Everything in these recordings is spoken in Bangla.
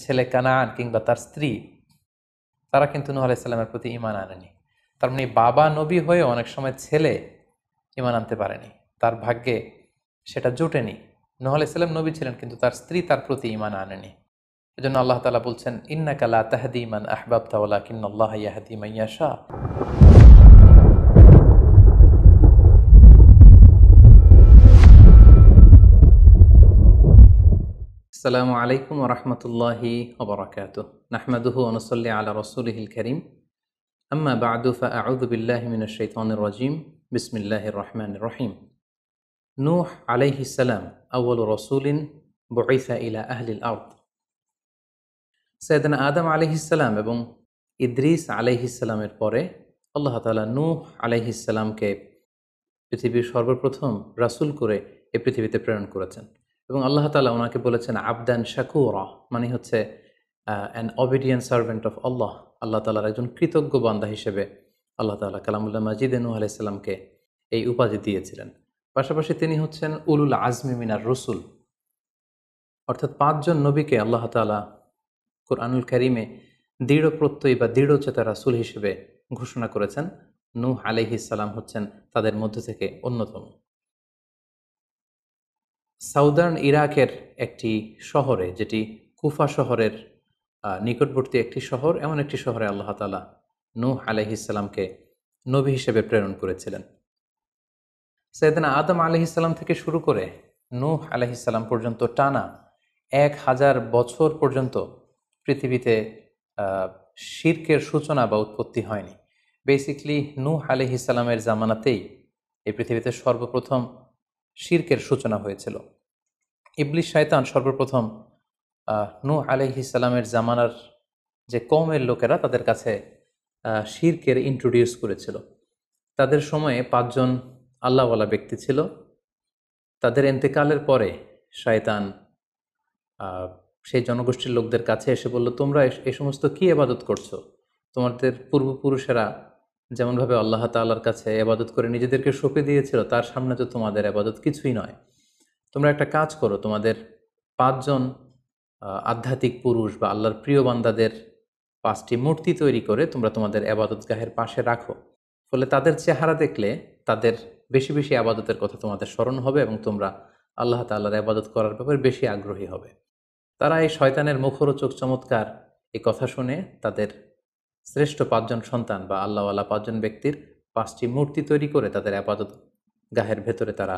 ছেলে কানান কিংবা তার স্ত্রী, তারা কিন্তু নূহ আলাইহিস সালামের প্রতি ঈমান আনেনি। তার মানে বাবা নবী হয়েও অনেক সময় ছেলে ঈমান আনতে পারেনি, তার ভাগ্যে সেটা জোটেনি। নূহ আলাইহিস সালাম নবী ছিলেন, কিন্তু তার স্ত্রী তার প্রতি ঈমান আনেনি। এজন্য আল্লাহ তাআলা বলছেন, ইন্নাকা লা তাহদি মান আহবাবতা ওয়ালাকিন্নাল্লাহা ইয়াহদি মান ইয়াশা। আসসালামু আলাইকুম ওয়া রাহমাতুল্লাহি ওয়া বারাকাতুহু। নাহমাদুহু ওয়া নুসাল্লি আলা রাসূলিহিল কারীম। আম্মা বা'দু ফাআউযু বিল্লাহি মিনাশ শাইতানির রাজীম। বিসমিল্লাহির রহমানির রহিম। নূহ আলাইহিস সালাম আউয়ালু রাসূলিন বুইসা ইলা আহলিল আরদ। সাইয়েদনা আদম আলাইহিস সালাম এবং ইদ্রিস আলাইহিস সালামের পরে আল্লাহ তাআলা নূহ আলাইহিস সালামকে পৃথিবীর সর্বপ্রথম রাসূল করে এই পৃথিবীতে প্রেরণ করেছেন। এবং আল্লাহ তাআলা ওনাকে বলেছেন আবদান শাকুরা, মানে হচ্ছে অ্যান অবিডিয়েন্ট সার্ভেন্ট অফ আল্লাহ। আল্লাহ তাআলার একজন কৃতজ্ঞ বান্দা হিসেবে আল্লাহ তাআলা কালামুল্লাহ মাজিদে নূহ আলাইহিস সালামকে এই উপাধি দিয়েছিলেন। পাশাপাশি তিনি হচ্ছেন উলুল আজমি মিনার রসুল, অর্থাৎ 5 জন নবীকে আল্লাহ তাআলা কুরআনুল কারীমে দৃঢ় প্রত্যয়ী বা দৃঢ়চেতা রাসূল হিসেবে ঘোষণা করেছেন। নূহ আলাইহিস সালাম হচ্ছেন তাদের মধ্য থেকে অন্যতম। সাউদার্ন ইরাকের একটি শহরে, যেটি কুফা শহরের নিকটবর্তী একটি শহর, এমন একটি শহরে আল্লাহ তাআলা নূহ আলাইহিস সালামকে নবী হিসেবে প্রেরণ করেছিলেন। সাইয়েদনা আদম আলাইহিস সালাম থেকে শুরু করে নূহ আলাইহিস সালাম পর্যন্ত টানা 1000 বছর পর্যন্ত পৃথিবীতে শিরকের সূচনা বা উৎপত্তি হয়নি। বেসিকলি নূহ আলাইহিস সালামের জামানাতেই এই পৃথিবীতে সর্বপ্রথম শিরকের সূচনা হয়েছিল। ইবলিস শয়তান সর্বপ্রথম নূহ আলাইহিস সালামের জামানার যে কওমের লোকেরা, তাদের কাছে শিরকের ইন্ট্রোডিউস করেছিল। তাদের সময়ে 5 জন আল্লাহওয়ালা ব্যক্তি ছিল। তাদের ইন্তেকালের পরে শয়তান সেই জনগোষ্ঠীর লোকদের কাছে এসে বলল, তোমরা এই সমস্ত কি ইবাদত করছো? তোমাদের পূর্বপুরুষেরা যেমনভাবে আল্লাহ তাআলার কাছে ইবাদত করে নিজেদেরকে সঁপে দিয়েছিল, তার সামনে তো তোমাদের ইবাদত কিছুই নয়। তোমরা একটা কাজ করো, তোমাদের 5 জন আধ্যাত্মিক পুরুষ বা আল্লাহর প্রিয় বান্দাদের 5টি মূর্তি তৈরি করে তোমরা তোমাদের ইবাদতগাহের পাশে রাখো। ফলে তাদের চেহারা দেখলে তাদের বেশি বেশি ইবাদতের কথা তোমাদের স্মরণ হবে এবং তোমরা আল্লাহ তাআলার ইবাদত করার ব্যাপারে বেশি আগ্রহী হবে। তারা এই শয়তানের মুখরোচক চমৎকার এই কথা শুনে তাদের শ্রেষ্ঠ 5 জন সন্তান বা আল্লাহওয়ালা 5 জন ব্যক্তির 5টি মূর্তি তৈরি করে তাদের ইবাদত গাহের ভেতরে তারা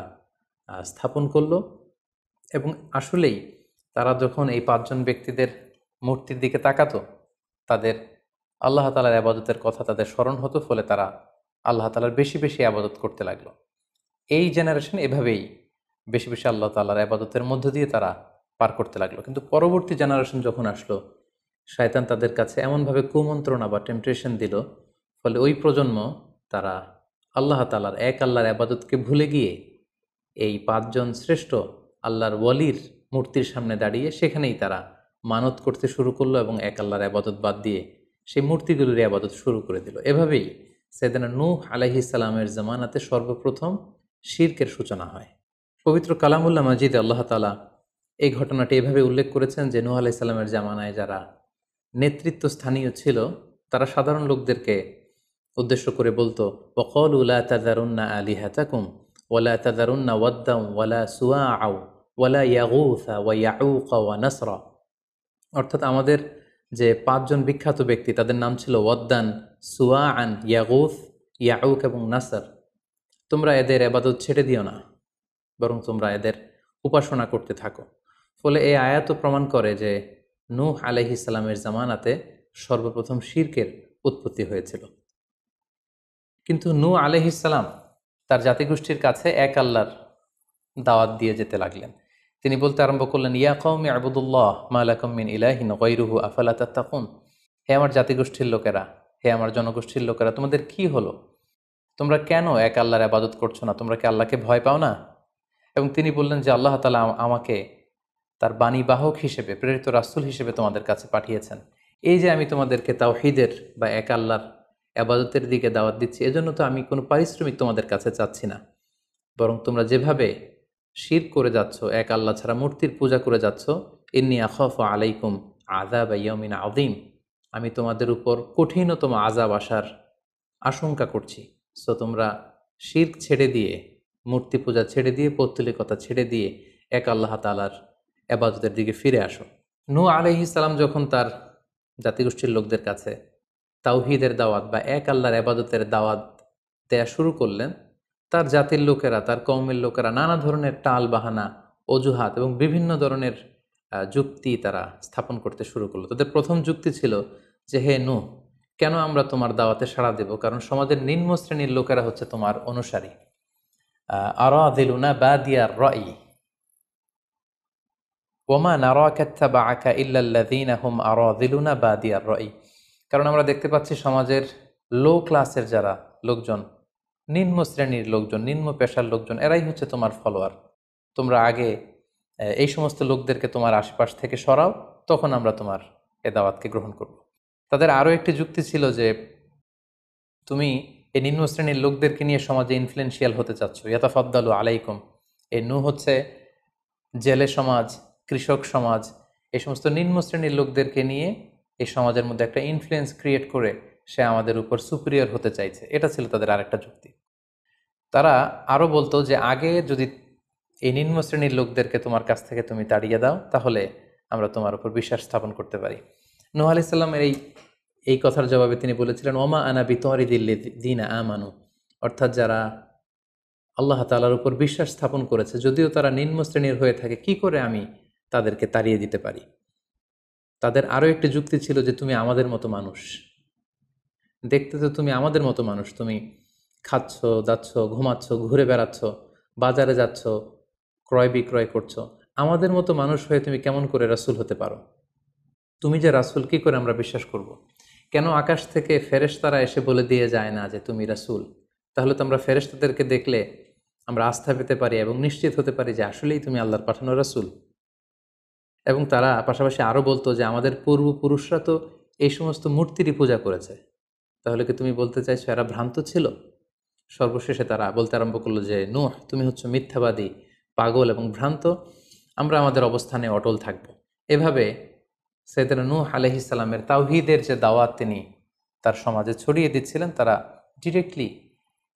স্থাপন করলো। এবং আসলেই তারা যখন এই 5 জন ব্যক্তিদের মূর্তির দিকে তাকাতো, তাদের আল্লাহ তাআলার ইবাদতের কথা তাদের স্মরণ হতো। ফলে তারা আল্লাহ তাআলার বেশি বেশি ইবাদত করতে লাগলো। এই জেনারেশন এভাবেই বেশি বেশি আল্লাহ তাআলার ইবাদতের মধ্য দিয়ে তারা পার করতে লাগলো। কিন্তু পরবর্তী জেনারেশন যখন আসলো, শয়তান তাদের কাছে এমনভাবে কুমন্ত্রণা বা টেম্পটেশন দিল, ফলে ওই প্রজন্ম তারা আল্লাহ তাআলার এক আল্লাহর ইবাদতকে ভুলে গিয়ে এই 5 জন শ্রেষ্ঠ আল্লাহর ওয়ালির মূর্তির সামনে দাঁড়িয়ে সেখানেই তারা মানত করতে শুরু করলো এবং এক আল্লাহর ইবাদত বাদ দিয়ে সেই মূর্তিগুলোর ইবাদত শুরু করে দিল। এভাবেই সাইয়েদনা নূহ আলাইহিস সালামের জামানাতে সর্বপ্রথম শিরকের সূচনা হয়। পবিত্র কালামুল্লাহ মাজিদে আল্লাহ তাআলা এই ঘটনাটি এভাবে উল্লেখ করেছেন যে নূহ আলাইহিস সালামের জামানায় যারা নেতৃত্ব স্থানীয় ছিল, তারা সাধারণ লোকদেরকে উদ্দেশ্য করে বলতো, ওয়াকালু লা তাযারুন্না আলিহাতাকুম ওয়ালা তাযারুন্না ওয়াদ্দান ওয়ালা সুওয়াআ ওয়ালা ইয়াগুসা ওয়া ইয়াউকা ওয়া নাসরা। অর্থাৎ আমাদের যে 5 জন বিখ্যাত ব্যক্তি, তাদের নাম ছিল ওয়াদ্দান, সুওয়াআন, ইয়াগুস, ইয়াউক এবং নাসর। তোমরা এদের ইবাদত ছেড়ে দিও না, বরং তোমরা এদের উপাসনা করতে থাকো। ফলে এই আয়াতও প্রমাণ করে যে নূহ আলাইহিস সালামের জামানাতে সর্বপ্রথম শিরকের উৎপত্তি হয়েছিল। কিন্তু নূহ আলাইহিস সালাম তার জাতিগোষ্ঠীর কাছে এক আল্লাহর দাওয়াত দিয়ে যেতে লাগলেন। তিনি বলতে আরম্ভ করলেন, ইয়া কওমি আবুদুল্লাহ মা লাকুম মিন ইলাহিন গায়রুহু আফালা তাত্তাকুন। হে আমার জাতিগোষ্ঠীর লোকেরা, হে আমার জনগোষ্ঠীর লোকেরা, তোমাদের কি হলো? তোমরা কেন এক আল্লাহর ইবাদত করছো না? তোমরা কি আল্লাহকে ভয় পাও না? এবং তিনি বললেন যে আল্লাহ তাআলা আমাকে তার বাণী বাহক হিসেবে, প্রেরিত রাসূল হিসেবে তোমাদের কাছে পাঠিয়েছেন। এই যে আমি তোমাদেরকে তাওহীদের বা এক আল্লাহর ইবাদতের দিকে দাওয়াত দিচ্ছি, এজন্য তো আমি কোনো পারিশ্রমিক তোমাদের কাছে চাচ্ছি না, বরং তোমরা যেভাবে শিরক করে যাচ্ছ, এক আল্লাহ ছাড়া মূর্তির পূজা করে যাচ্ছ, ইন্নী আখাফু আলাইকুম আযাব ইয়াউমিন আযীম, আমি তোমাদের উপর কঠিনতম আযাব আসার আশঙ্কা করছি। সো তোমরা শিরক ছেড়ে দিয়ে, মূর্তি পূজা ছেড়ে দিয়ে, পৌত্তলিকতা ছেড়ে দিয়ে এক আল্লাহ তাআলার ইবাদতের দিকে ফিরে আসো। নূহ আলাইহিস সালাম যখন তার জাতিগোষ্ঠীর লোকদের কাছে তাওহীদের দাওয়াত বা এক আল্লাহর ইবাদতের দাওয়াত দেয়া শুরু করলেন, তার জাতির লোকেরা, তার কওমের লোকেরা নানা ধরনের টাল বাহানা, অজুহাত এবং বিভিন্ন ধরনের যুক্তি তারা স্থাপন করতে শুরু করলো। তাদের প্রথম যুক্তি ছিল যে, হে নূহ, কেন আমরা তোমার দাওয়াতে সাড়া দেব? কারণ সমাজের নিম্ন শ্রেণীর লোকেরা হচ্ছে তোমার অনুসারী। আরাযিলুনা বাদিয়ার রাই ওমা নারাকা ইত্তাবাআকা ইল্লাল্লাযীনা হুম আরাযিলুনা বাদিয়ার রাই। কারণ আমরা দেখতে পাচ্ছি সমাজের লো ক্লাসের যারা লোকজন, নিম্ন শ্রেণীর লোকজন, নিম্ন পেশার লোকজন, এরাই হচ্ছে তোমার ফলোয়ার। তোমরা আগে এই সমস্ত লোকদেরকে তোমার আশপাশ থেকে সরাও, তখন আমরা তোমার এ দাওয়াতকে গ্রহণ করব। তাদের আরও একটি যুক্তি ছিল যে, তুমি এই নিম্ন শ্রেণীর লোকদেরকে নিয়ে সমাজে ইনফ্লুয়েন্সিয়াল হতে চাচ্ছ। ইয়াতাফাদ্দালু আলাইকুম, এই নূহ হচ্ছে জেলে সমাজ, কৃষক সমাজ, এই সমস্ত নিম্ন শ্রেণীর লোকদেরকে নিয়ে এই সমাজের মধ্যে একটা ইনফ্লুয়েন্স ক্রিয়েট করে সে আমাদের উপর সুপিরিয়র হতে চাইছে। এটা ছিল তাদের আরেকটা যুক্তি। তারা আরও বলতো যে, আগে যদি এই নিম্ন শ্রেণীর লোকদেরকে তোমার কাছ থেকে তুমি তাড়িয়ে দাও, তাহলে আমরা তোমার উপর বিশ্বাস স্থাপন করতে পারি। নূহ আলাইহিস সালামের এই কথার জবাবে তিনি বলেছিলেন, ওমা আনা বিতারিদিল্লাযীনা আমানু, অর্থাৎ যারা আল্লাহ তাআলার উপর বিশ্বাস স্থাপন করেছে, যদিও তারা নিম্ন শ্রেণীর হয়ে থাকে, কি করে আমি তাদেরকে তাড়িয়ে দিতে পারি? তাদের আরও একটি যুক্তি ছিল যে, তুমি আমাদের মতো মানুষ, দেখতে তো তুমি আমাদের মতো মানুষ, তুমি খাচ্ছ, দাচ্ছ, ঘুমাচ্ছ, ঘুরে বেড়াচ্ছ, বাজারে যাচ্ছ, ক্রয় বিক্রয় করছো, আমাদের মতো মানুষ হয়ে তুমি কেমন করে রাসূল হতে পারো? তুমি যে রাসূল, কি করে আমরা বিশ্বাস করব? কেন আকাশ থেকে ফেরেশতারা এসে বলে দিয়ে যায় না যে তুমি রাসূল? তাহলে তো আমরা ফেরেশতাদেরকে দেখলে আমরা আস্থা পেতে পারি এবং নিশ্চিত হতে পারি যে আসলেই তুমি আল্লাহর পাঠানো রাসূল। এবং তারা পাশাপাশি আরও বলতো যে, আমাদের পূর্বপুরুষরা তো এই সমস্ত মূর্তিরই পূজা করেছে, তাহলে কি তুমি বলতে চাইছো এরা ভ্রান্ত ছিল? সর্বশেষে তারা বলতে আরম্ভ করলো যে, নূহ, তুমি হচ্ছে মিথ্যাবাদী, পাগল এবং ভ্রান্ত, আমরা আমাদের অবস্থানে অটল থাকব। এভাবে সাইয়েদনা নূহ আলাইহিস সালামের তাওহীদের যে দাওয়াত তিনি তার সমাজে ছড়িয়ে দিচ্ছিলেন, তারা ডিরেক্টলি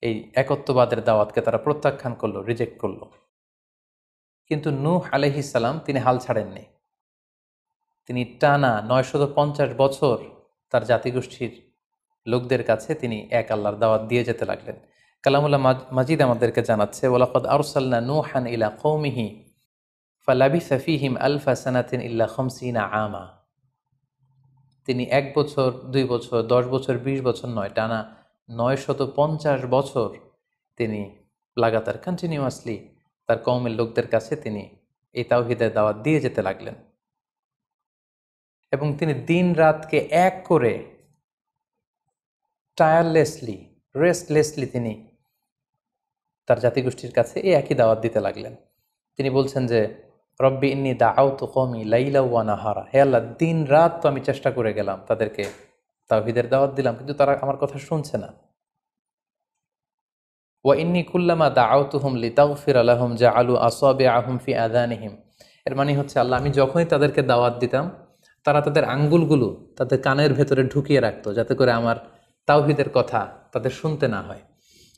এই একত্ববাদের দাওয়াতকে তারা প্রত্যাখ্যান করলো, রিজেক্ট করলো। কিন্তু নূহ আলাইহিস সালাম তিনি হাল ছাড়েননি। তিনি টানা 950 বছর তার জাতিগোষ্ঠীর লোকদের কাছে তিনি এক আল্লাহর দাওয়াত দিয়ে যেতে লাগলেন। কালামুল্লাহ মাজিদ আমাদেরকে জানাচ্ছে, ওয়ালাকাদ আরসালনা নূহান ইলা কওমিহি ফালাবিসা ফীহিম আলফা সানাতিন ইল্লা 50 আমা। তিনি 1 বছর, 2 বছর, 10 বছর, 20 বছর নয়, টানা 950 বছর তিনি লাগাতার কন্টিনিউয়াসলি তার কওমের লোকদের কাছে তিনি এই তাওহীদের দাওয়াত দিয়ে যেতে লাগলেন। এবং তিনি দিন রাতকে এক করে টায়ারলেসলি, রেস্টলেসলি তিনি তার জাতিগোষ্ঠীর কাছে এই একই দাওয়াত দিতে লাগলেন। তিনি বলছেন যে, রব্বি ইন্নী দাআউতু কওমি লাইলা ওয়া নাহারা, হে আল্লাহ, দিন রাত তো আমি চেষ্টা করে গেলাম, তাদেরকে তাওহীদের দাওয়াত দিলাম, কিন্তু তারা আমার কথা শুনছে না। ওয়া ইন্নী কুল্লামা দাআউতুহুম লিতাগফিরা লাহুম জাআলু আসাবিআহুম ফি আযানিহিম। এর মানে হচ্ছে, আল্লাহ, আমি যখনই তাদেরকে দাওয়াত দিতাম, তারা তাদের আঙ্গুলগুলো তাদের কানের ভেতরে ঢুকিয়ে রাখতো, যাতে করে আমার তাওহীদের কথা তাদের শুনতে না হয়।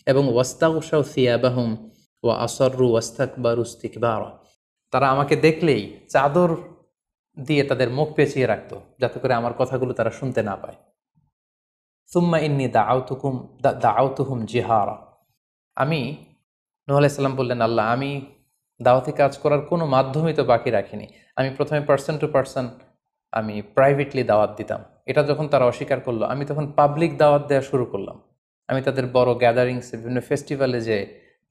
এবং ওয়াস্তাগশাউ সিয়াবাহুম ওয়া আসররু ওয়াস্তাকবারু ইস্তিকবারা, তারা আমাকে দেখলেই চাদর দিয়ে তাদের মুখ পেঁচিয়ে রাখতো, যাতে করে আমার কথাগুলো তারা শুনতে না পায়। সুম্মা ইন্নী দাআউতুহুম জিহারা, আমি, নূহ আলাইহিস সালাম বললেন, আল্লাহ, আমি দাওয়াতি কাজ করার কোনো মাধ্যমই তো বাকি রাখিনি। আমি প্রথমে পার্সন টু পার্সন আমি প্রাইভেটলি দাওয়াত দিতাম। এটা যখন তারা অস্বীকার করলো, আমি তখন পাবলিক দাওয়াত দেওয়া শুরু করলাম। আমি তাদের বড় গ্যাদারিংসে, বিভিন্ন ফেস্টিভ্যালে যে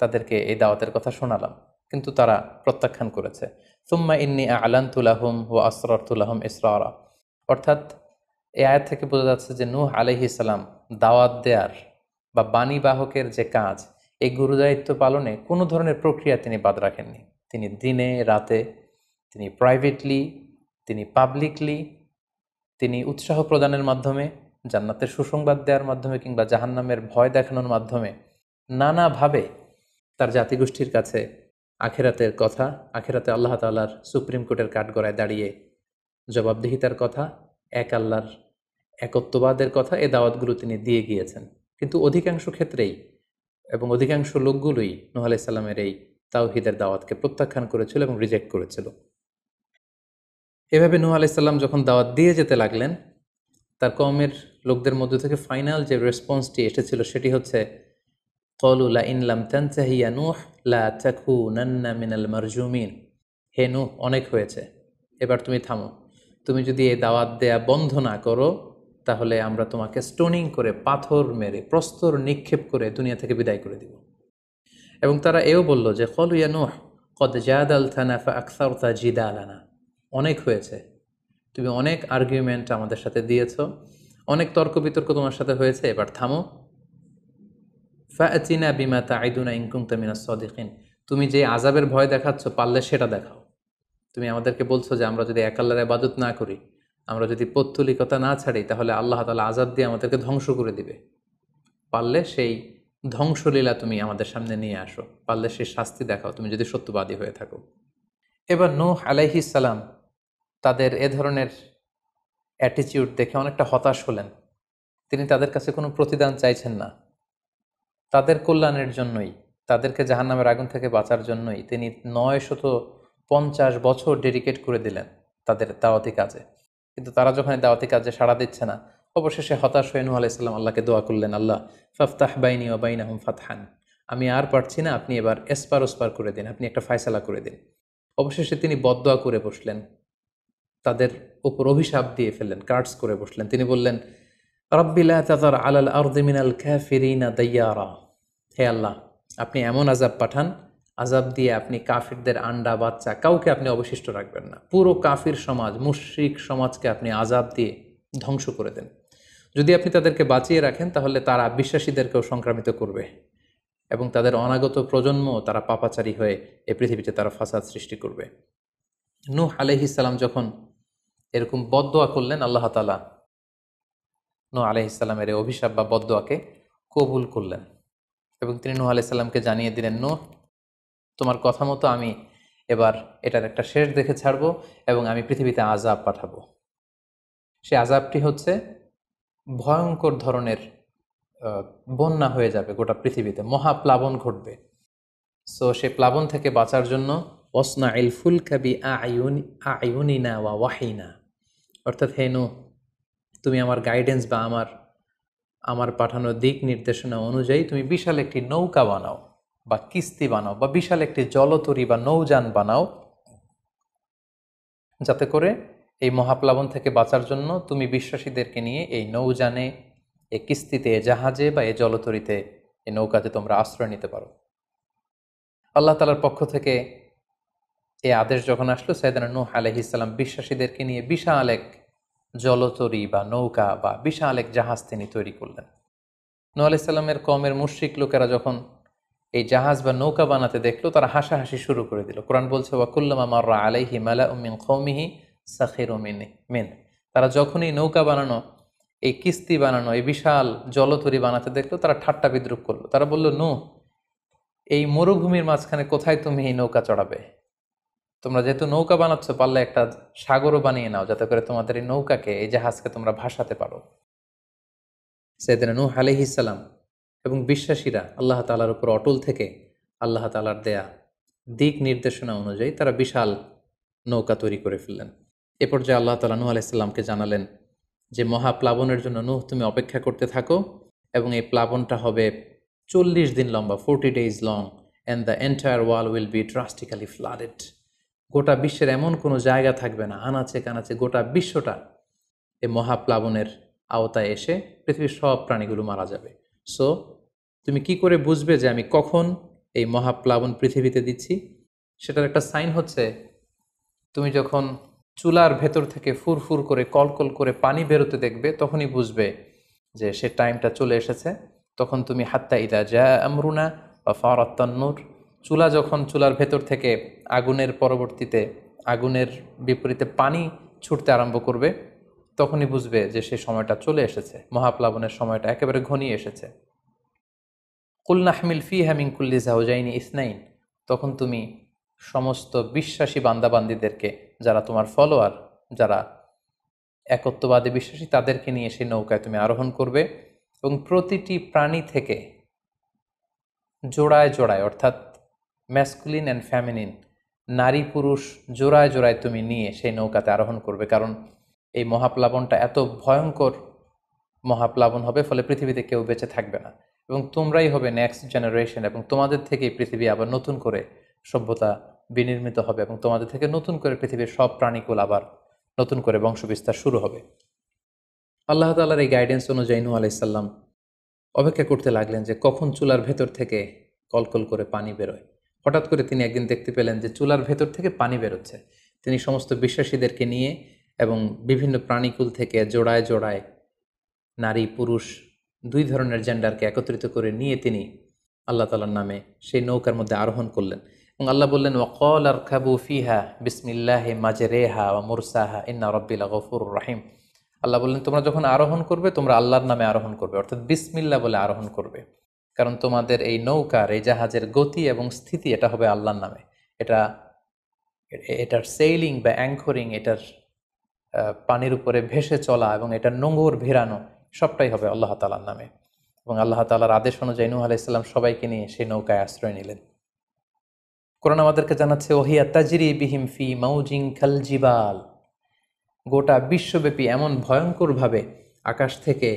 তাদেরকে এই দাওয়াতের কথা শোনালাম, কিন্তু তারা প্রত্যাখ্যান করেছে। সুম্মা ইন্নী আ'লানতু লাহুম ওয়া আসরারতু লাহুম ইসরারা, অর্থাৎ এই আয়াত থেকে বোঝা যাচ্ছে যে নূহ আলাইহিস সালাম দাওয়াত দেয়ার বা বাণী বাহকের যে কাজ, এই গুরুদায়িত্ব পালনে কোনো ধরনের প্রক্রিয়া তিনি বাদ রাখেননি। তিনি দিনে রাতে, তিনি প্রাইভেটলি, তিনি পাবলিকলি, তিনি উৎসাহ প্রদানের মাধ্যমে, জান্নাতের সুসংবাদ দেওয়ার মাধ্যমে, কিংবা জাহান্নামের ভয় দেখানোর মাধ্যমে নানাভাবে তার জাতিগোষ্ঠীর কাছে আখেরাতের কথা, আখেরাতে আল্লাহ তাআলার সুপ্রিম কোর্টের কাঠগড়ায় দাঁড়িয়ে জবাবদিহিতার কথা, এক আল্লাহর একত্ববাদের কথা, এ দাওয়াতগুলো তিনি দিয়ে গিয়েছেন। কিন্তু অধিকাংশ ক্ষেত্রেই এবং অধিকাংশ লোকগুলোই নূহ আলাইহিস সালামের এই তাওহীদের দাওয়াতকে প্রত্যাখ্যান করেছিল এবং রিজেক্ট করেছিল। এভাবে নূহ আলাইহিস সালাম যখন দাওয়াত দিয়ে যেতে লাগলেন, তার কওমের লোকদের মধ্য থেকে ফাইনাল যে রেসপন্সটি এসেছিল সেটি হচ্ছে, ক্বালু লা ইন লাম তানতাহি ইয়া নূহ লা তাকুনান্না মিনাল মারজুমিন। হে নূহ, অনেক হয়েছে, এবার তুমি থামো। তুমি যদি এই দাওয়াত দেয়া বন্ধ না করো, তাহলে আমরা তোমাকে স্টোনিং করে, পাথর মেরে, প্রস্তর নিক্ষেপ করে দুনিয়া থেকে বিদায় করে দিব। এবং তারা এও বলল যে, ক্বালু ইয়া নূহ ক্বাদ জাদালতানা ফাআকসারতা জিদালানা। অনেক হয়েছে, তুমি অনেক আর্গুমেন্ট আমাদের সাথে দিয়েছ, অনেক তর্ক বিতর্ক তোমার সাথে হয়েছে, এবার থামো। ফাআতিনা বিমা তাইদুনা ইন কুনতা মিনাস সাদিকিন। তুমি যে আযাবের ভয় দেখাচ্ছ, পারলে সেটা দেখাও। তুমি আমাদেরকে বলছো যে আমরা যদি এক আল্লাহর ইবাদত না করি, আমরা যদি পৌত্তলিকতা না ছাড়ি, তাহলে আল্লাহ তাআলা আযাব দিয়ে আমাদেরকে ধ্বংস করে দিবে। পারলে সেই ধ্বংসলীলা তুমি আমাদের সামনে নিয়ে আসো, পারলে সেই শাস্তি দেখাও, তুমি যদি সত্যবাদী হয়ে থাকো। এবার নূহ আলাইহিস সালাম তাদের এ ধরনের অ্যাটিটিউড দেখে অনেকটা হতাশ হলেন। তিনি তাদের কাছে কোনো প্রতিদান চাইছেন না, তাদের কল্যাণের জন্যই, তাদেরকে জাহান্নামের আগুন থেকে বাঁচার জন্যই তিনি 950 বছর ডেডিকেট করে দিলেন তাদের দাওয়াতি কাজে। কিন্তু তারা যখন দাওয়াতি কাজে সাড়া দিচ্ছে না, অবশেষে হতাশ হয়ে নূহ আলাইহিস সালাম আল্লাহকে দোয়া করলেন, আল্লাহ ফাফতাহ বাইনি ওয়া বাইনাহুম ফাতহান। আমি আর পারছি না, আপনি এবার এসপার ওসপার করে দিন, আপনি একটা ফায়সালা করে দিন। অবশেষে তিনি বদদোয়া করে বসলেন, তাদের উপর অভিশাপ দিয়ে ফেললেন, কার্ডস করে বসলেন। তিনি বললেন, রাব্বি লা তাযার আলাল আরদি মিনাল কাফিরিনা দাইয়ারা। হে আল্লাহ, আপনি এমন আযাব পাঠান, আযাব দিয়ে আপনি কাফিরদের আন্ডা বাচ্চা কাউকে আপনি অবশিষ্ট রাখবেন না। পুরো কাফির সমাজ, মুশরিক সমাজকে আপনি আযাব দিয়ে ধ্বংস করে দেন। যদি আপনি তাদেরকে বাঁচিয়ে রাখেন, তাহলে তারা বিশ্বাসীদেরকেও সংক্রামিত করবে এবং তাদের অনাগত প্রজন্ম তারা পাপাচারী হয়ে এই পৃথিবীতে তারা ফাসাদ সৃষ্টি করবে। নূহ আলাইহিস সালাম যখন এরকম বদদোয়া করলেন, আল্লাহ তাআলা নূহ আলাইহিস সালামের এই অভিশাপ বা বদদোয়াকে কবুল করলেন এবং তিনি নূহ আলাইহিস সালামকে জানিয়ে দিলেন, নূহ, তোমার কথা মতো আমি এবার এটার একটা শেষ দেখে ছাড়বো এবং আমি পৃথিবীতে আযাব পাঠাবো। সে আযাবটি হচ্ছে ভয়ঙ্কর ধরনের বন্যা হয়ে যাবে গোটা পৃথিবীতে, মহাপ্লাবন ঘটবে। সো সে প্লাবন থেকে বাঁচার জন্য ওয়াসনাইল ফুলকা বিআইউনিনা ওয়া ওয়াহিনা, অর্থাৎ হে নূহ, তুমি আমার গাইডেন্স বা আমার পাঠানো দিক নির্দেশনা অনুযায়ী তুমি বিশাল একটি নৌকা বানাও বা কিস্তি বানাও বা বিশাল একটি জলতরী বা নৌযান বানাও, যাতে করে এই মহাপ্লাবন থেকে বাঁচার জন্য তুমি বিশ্বাসীদেরকে নিয়ে এই নৌযানে, এই কিস্তিতে, জাহাজে বা এই জলতরীতে, এই নৌকাতে তোমরা আশ্রয় নিতে পারো। আল্লাহ তাআলার পক্ষ থেকে এই আদেশ যখন আসলো, সাইয়েদনা নূহ আলাইহিস সালাম বিশ্বাসীদেরকে নিয়ে বিশাল এক জলতরী বা নৌকা বা বিশাল এক জাহাজ তিনি তৈরি করলেন। নূহ আলাইহিস সালামের কওমের মুশরিক লোকেরা যখন এই জাহাজ বা নৌকা বানাতে দেখলো, তারা হাসাহাসি শুরু করে দিল। কোরআন বলছে, ওয়া কুল্লামা মাররা আলাইহি মালাউম মিন কওমিহি সাখিরু মিন। তারা যখনই নৌকা বানানো, এই কিস্তি বানানো, এই বিশাল জলতরী বানাতে দেখলো, তারা ঠাট্টা বিদ্রুপ করলো। তারা বলল, নূহ, এই মরুভূমির মাঝখানে কোথায় তুমি এই নৌকা চড়াবে? তোমরা যেহেতু নৌকা বানাচ্ছ, পারলে একটা সাগরও বানিয়ে নাও, যাতে করে তোমাদের এই নৌকাকে, এই জাহাজকে তোমরা ভাসাতে পারো। সাইয়েদনা নূহ আলাইহিস সালাম এবং বিশ্বাসীরা আল্লাহ তাআলার উপর অটল থেকে আল্লাহ তাআলার দেয়া দিক নির্দেশনা অনুযায়ী তারা বিশাল নৌকা তৈরি করে ফেললেন। এ পর্যায়ে আল্লাহ তাআলা নূহ আলাইহিস সালামকে জানালেন যে, মহাপ্লাবনের জন্য নূহ তুমি অপেক্ষা করতে থাকো এবং এই প্লাবনটা হবে 40 দিন লম্বা, 40 days long, and the entire world will be drastically flooded. গোটা বিশ্বের এমন কোনো জায়গা থাকবে না, আনাচে কানাচে গোটা বিশ্বটা এই মহাপ্লাবনের আওতায় এসে পৃথিবীর সব প্রাণীগুলো মারা যাবে। সো তুমি কি করে বুঝবে যে আমি কখন এই মহাপ্লাবন পৃথিবীতে দিচ্ছি? সেটার একটা সাইন হচ্ছে, তুমি যখন চুলার ভেতর থেকে ফুরফুর করে কলকল করে পানি বেরোতে দেখবে, তখনই বুঝবে যে সে টাইমটা চলে এসেছে। তখন তুমি হাত্তা ইদা জা আমরুনা বা ফারাত তান্নুর, চুলার ভেতর থেকে আগুনের পরবর্তীতে, আগুনের বিপরীতে পানি ছুটতে আরম্ভ করবে, তখনই বুঝবে যে সে সময়টা চলে এসেছে, মহাপ্লাবনের সময়টা একেবারে ঘনিয়ে এসেছে। কুল নাহমিল ফিহা মিন কুল্লি যাওজাইনি ইসনাইন, তখন তুমি সমস্ত বিশ্বাসী বান্দাবান্দিদেরকে, যারা তোমার ফলোয়ার, যারা একত্ববাদে বিশ্বাসী তাদেরকে নিয়ে সেই নৌকায় তুমি আরোহণ করবে এবং প্রতিটি প্রাণী থেকে জোড়ায় জোড়ায়, অর্থাৎ ম্যাসকুলিন অ্যান্ড ফ্যামিনিন, নারী পুরুষ জোড়ায় জোড়ায় তুমি নিয়ে সেই নৌকাতে আরোহণ করবে। কারণ এই মহাপ্লাবনটা এত ভয়ঙ্কর মহাপ্লাবন হবে, ফলে পৃথিবীতে কেউ বেঁচে থাকবে না এবং তোমরাই হবে নেক্সট জেনারেশন, এবং তোমাদের থেকেই পৃথিবী আবার নতুন করে সভ্যতা বিনির্মিত হবে এবং তোমাদের থেকে নতুন করে পৃথিবীর সব প্রাণীকুল আবার নতুন করে বংশবিস্তার শুরু হবে। আল্লাহ তাআলার এই গাইডেন্স অনুযায়ী নূহ আলাইহিস সালাম অপেক্ষা করতে লাগলেন যে কখন চুলার ভেতর থেকে কলকল করে পানি বেরোয়। হঠাৎ করে তিনি একদিন দেখতে পেলেন যে চুলার ভেতর থেকে পানি বেরোচ্ছে। তিনি সমস্ত বিশ্বাসীদেরকে নিয়ে এবং বিভিন্ন প্রাণীকুল থেকে জোড়ায় জোড়ায় নারী পুরুষ দুই ধরনের জেন্ডারকে একত্রিত করে নিয়ে তিনি আল্লাহ তাআলার নামে সেই নৌকার মধ্যে আরোহণ করলেন এবং আল্লাহ বললেন, ওয়াকাল আরকাবু ফিহা বিসমিল্লাহি মাজরেহা ওয়া মুরসাহা ইন্না রাব্বি লাগফুরুর রাহিম। আল্লাহ বললেন, তোমরা যখন আরোহণ করবে তোমরা আল্লাহর নামে আরোহণ করবে, অর্থাৎ বিসমিল্লাহ বলে আরোহণ করবে, কারণ তোমাদের এই নৌকার, এই জাহাজের গতি এবং স্থিতি এটা হবে আল্লাহর নামে। এটার সেইলিং বা অ্যাঙ্করিং, এটার পানির উপরে ভেসে চলা এবং এটার নোঙর ভেরানো সবটাই হবে আল্লাহ তাআলার নামে। এবং আল্লাহ তাআলার আদেশ অনুযায়ী নূহ আলাইহিস সালাম সবাইকে নিয়ে সেই নৌকায় আশ্রয় নিলেন। কোরআন আমাদেরকে জানাচ্ছে, ওহিয়া তাজরি বিহিম ফি মাউজিন কাল জিবাল। গোটা বিশ্বব্যাপী এমন ভয়ঙ্করভাবে আকাশ থেকে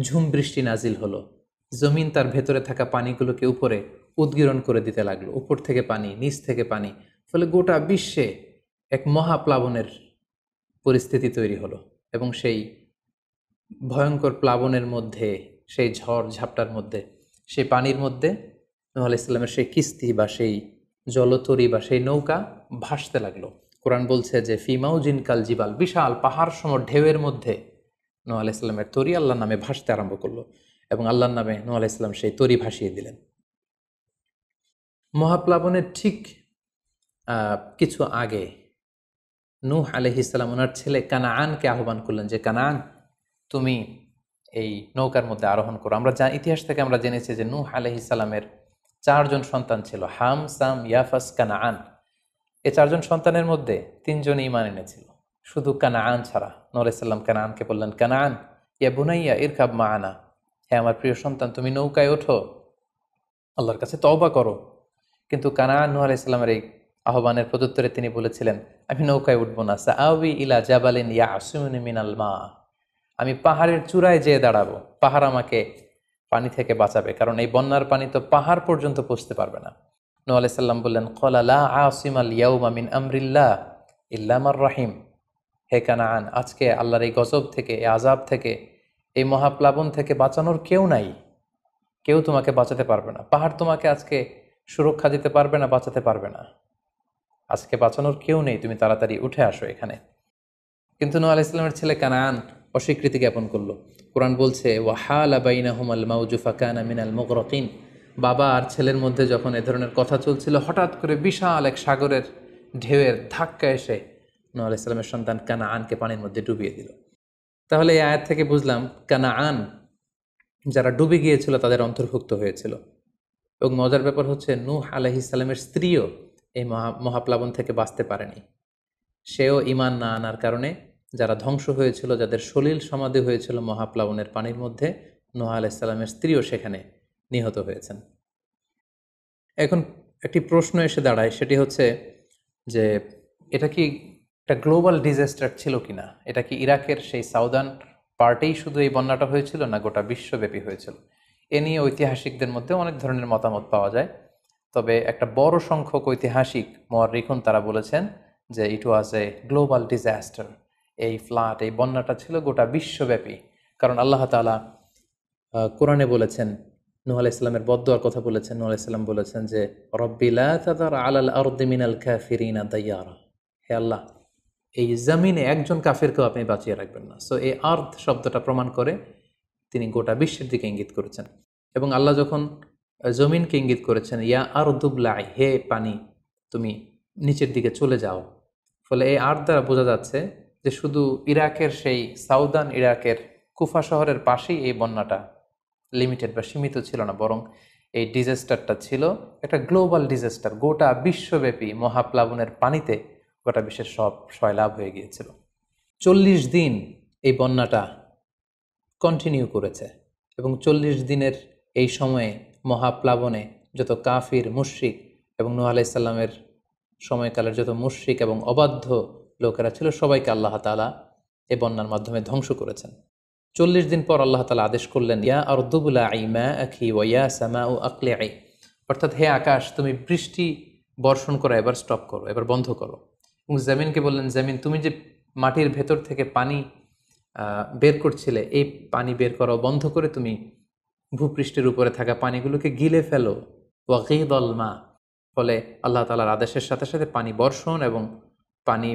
ঝুম বৃষ্টি নাজিল হলো, জমিন তার ভেতরে থাকা পানিগুলোকে উপরে উদ্গীরণ করে দিতে লাগলো, উপর থেকে পানি, নিচ থেকে পানি, ফলে গোটা বিশ্বে এক মহাপ্লাবনের পরিস্থিতি তৈরি হলো। এবং সেই ভয়ঙ্কর প্লাবনের মধ্যে, সেই ঝড় ঝাপটার মধ্যে, সেই পানির মধ্যে নূহ আলাইহিস সালামের সেই কিস্তি বা সেই জলতরী বা সেই নৌকা ভাসতে লাগলো। কোরআন বলছে যে ফি মাউজিন কাল জিবাল, বিশাল পাহাড় সম ঢেউয়ের মধ্যে নূহ আলাইহিস সালামের তরী আল্লাহর নামে ভাসতে আরম্ভ করলো এবং আল্লাহর নামে নূহ আলাইহিস সালাম সেই তরী ভাসিয়ে দিলেন। মহাপ্লাবনের ঠিক কিছু আগে নূহ আলাইহিস সালাম ওনার ছেলে কানাআনকে আহ্বান করলেন যে, কানাআন, তুমি এই নৌকার মধ্যে আরোহণ করো। আমরা ইতিহাস থেকে আমরা জেনেছি যে নূহ আলাইহিস সালামের 4 জন সন্তান ছিল, হাম, সাম, ইয়াফাস, কানাআন। এই 4 জন সন্তানের মধ্যে 3 জনই ঈমান এনেছিল, শুধু কানাআন ছাড়া। নূহ আলাইহিস সালাম কানাআনকে বললেন, কানাআন ইয়া বুনাইয়া ইরকাব মাআনা, হে আমার প্রিয় সন্তান, তুমি নৌকায় ওঠো, আল্লাহর কাছে তওবা করো। কিন্তু কানাআন নূহ আলাইহিস সালামের এই আহ্বানের প্রত্যুত্তরে তিনি বলেছিলেন, আমি নৌকায় উঠবো না, সাআওয়ি ইলা জাবালিন ইয়াসিমুনি মিনাল মা, আমি পাহাড়ের চূড়ায় যেয়ে দাঁড়াবো, পাহাড় আমাকে পানি থেকে বাঁচাবে, কারণ এই বন্যার পানি তো পাহাড় পর্যন্ত পৌঁছতে পারবে না। নূহ আলাইহিস সালাম বললেন, ক্বালা লা আসিমাল ইয়াউমা মিন আমরিল্লাহ ইল্লা মার রাহিম, হে কানাআন, আজকে আল্লাহর এই গজব থেকে, এই আযাব থেকে, এই মহাপ্লাবন থেকে বাঁচানোর কেউ নাই, কেউ তোমাকে বাঁচাতে পারবে না। পাহাড় তোমাকে আজকে সুরক্ষা দিতে পারবে না, বাঁচাতে পারবে না, আজকে বাঁচানোর কেউ নেই, তুমি তাড়াতাড়ি উঠে আসো এখানে। কিন্তু নূহ আলাইহিস সালামের ছেলে কানাআন অস্বীকৃতি জ্ঞাপন করলো। কোরআন বলছে, ওয়াহালা বাইনাহুমাল মাউজু ফাকানা মিনাল মুগরাকিন, বাবা আর ছেলের মধ্যে যখন এ ধরনের কথা চলছিল, হঠাৎ করে বিশাল এক সাগরের ঢেউয়ের ধাক্কা এসে নূহ আলাইহিস সালামের সন্তান কানাআনকে পানির মধ্যে ডুবিয়ে দিল। তাহলে এই আয়াত থেকে বুঝলাম কানাআন যারা ডুবে গিয়েছিল তাদের অন্তর্ভুক্ত হয়েছিল। এবং মজার ব্যাপার হচ্ছে, নূহ আলাইহিস সালামের স্ত্রীও এই মহাপ্লাবন থেকে বাঁচতে পারেনি। সেও ঈমান না আনার কারণে যারা ধ্বংস হয়েছিল, যাদের সলিল সমাধি হয়েছিল মহাপ্লাবনের পানির মধ্যে, নূহ আলাইহিস সালামের স্ত্রীও সেখানে নিহত হয়েছেন। এখন একটি প্রশ্ন এসে দাঁড়ায়, সেটি হচ্ছে যে এটা কি একটা গ্লোবাল ডিজাস্টার ছিল কিনা? এটা কি ইরাকের সেই সাউদার্ন পার্টেই শুধু এই বন্যাটা হয়েছিল, না গোটা বিশ্বব্যাপী হয়েছিল? এ নিয়ে ঐতিহাসিকদের মধ্যে অনেক ধরনের মতামত পাওয়া যায়। তবে একটা বড় সংখ্যক ঐতিহাসিক মুআররিখুন তারা বলেছেন যে ইট ওয়াজ এ গ্লোবাল ডিজাস্টার। এই ফ্লাড, এই বন্যাটা ছিল গোটা বিশ্বব্যাপী। কারণ আল্লাহ তাআলা কোরআনে বলেছেন, নূহ আলাইহিস সালামের বদদুয়ার কথা বলেছেন। নূহ আলাইহিস সালাম বলেছেন যে, রব্বি লা তাযার আলাল আরদি মিনাল কাফিরিনা দাইয়ারা, হে আল্লাহ, এই জমিনে একজন কাফিরকেও আপনি বাঁচিয়ে রাখবেন না। সো এই আর্থ শব্দটা প্রমাণ করে তিনি গোটা বিশ্বের দিকে ইঙ্গিত করেছেন। এবং আল্লাহ যখন জমিনকে ইঙ্গিত করেছেন, ইয়া আরদুবলাই, হে পানি তুমি নিচের দিকে চলে যাও, ফলে এই আর্থ দ্বারা বোঝা যাচ্ছে যে শুধু ইরাকের সেই সাউদার্ন ইরাকের কুফা শহরের পাশেই এই বন্যাটা লিমিটেড বা সীমিত ছিল না, বরং এই ডিজাস্টারটা ছিল একটা গ্লোবাল ডিজাস্টার। গোটা বিশ্বব্যাপী মহাপ্লাবনের পানিতে গোটা বিশ্বের সব সয়লাভ হয়ে গিয়েছিল। 40 দিন এই বন্যাটা কন্টিনিউ করেছে এবং 40 দিনের এই সময়ে মহাপ্লাবনে যত কাফির মুশরিক এবং নূহ আলাইহিস সালামের সময়কালের যত মুশরিক এবং অবাধ্য লোকেরা ছিল সবাইকে আল্লাহ তাআলা এই বন্যার মাধ্যমে ধ্বংস করেছেন। 40 দিন পর আল্লাহ তাআলা আদেশ করলেন, ইয়া আরদু বুলাঈ মাআকি ওয়া ইয়া সামাউ আকলিঈ, অর্থাৎ হে আকাশ তুমি বৃষ্টি বর্ষণ করা এবার স্টপ করো, এবার বন্ধ করো। এবং জমিনকে বললেন, জমিন তুমি যে মাটির ভেতর থেকে পানি বের করছিলে, এই পানি বের করা বন্ধ করে তুমি ভূপৃষ্ঠের উপরে থাকা পানিগুলোকে গিলে ফেলো। ওয়াগীদাল মা, ফলে আল্লাহ তাআলার আদেশের সাথে সাথে পানি বর্ষণ এবং পানি